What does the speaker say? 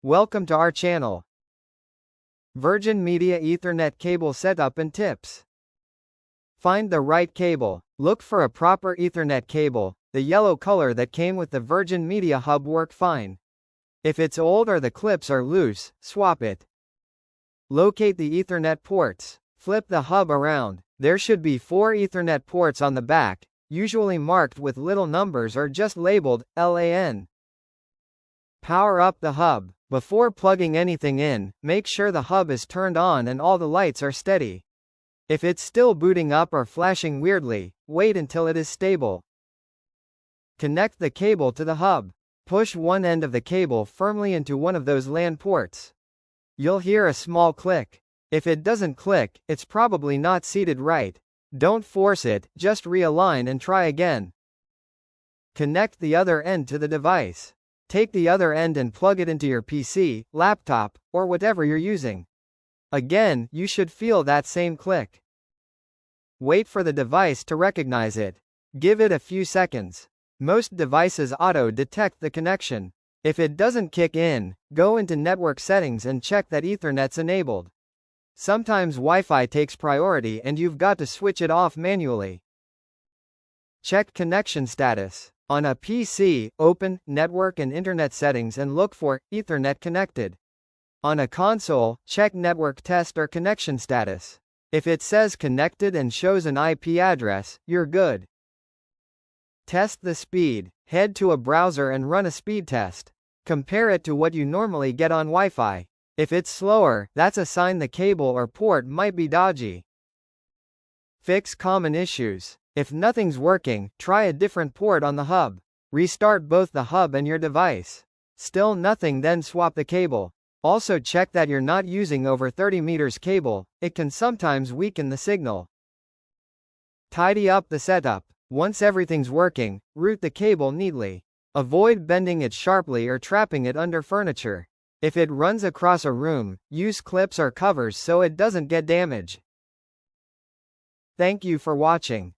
Welcome to our channel. Virgin Media Ethernet Cable Setup and Tips. Find the right cable. Look for a proper Ethernet cable. The yellow color that came with the Virgin Media hub work fine. If it's old or the clips are loose, swap it. Locate the Ethernet ports. Flip the hub around. There should be 4 Ethernet ports on the back, usually marked with little numbers or just labeled LAN. Power up the hub. Before plugging anything in, make sure the hub is turned on and all the lights are steady. If it's still booting up or flashing weirdly, wait until it is stable. Connect the cable to the hub. Push one end of the cable firmly into one of those LAN ports. You'll hear a small click. If it doesn't click, it's probably not seated right. Don't force it, just realign and try again. Connect the other end to the device. Take the other end and plug it into your PC, laptop, or whatever you're using. Again, you should feel that same click. Wait for the device to recognize it. Give it a few seconds. Most devices auto-detect the connection. If it doesn't kick in, go into network settings and check that Ethernet's enabled. Sometimes Wi-Fi takes priority and you've got to switch it off manually. Check connection status. On a PC, open Network and Internet Settings and look for Ethernet connected. On a console, check Network Test or Connection Status. If it says connected and shows an IP address, you're good. Test the speed. Head to a browser and run a speed test. Compare it to what you normally get on Wi-Fi. If it's slower, that's a sign the cable or port might be dodgy. Fix common issues. If nothing's working, try a different port on the hub. Restart both the hub and your device. Still nothing, then swap the cable. Also check that you're not using over 30 meters cable, it can sometimes weaken the signal. Tidy up the setup. Once everything's working, route the cable neatly. Avoid bending it sharply or trapping it under furniture. If it runs across a room, use clips or covers so it doesn't get damaged. Thank you for watching.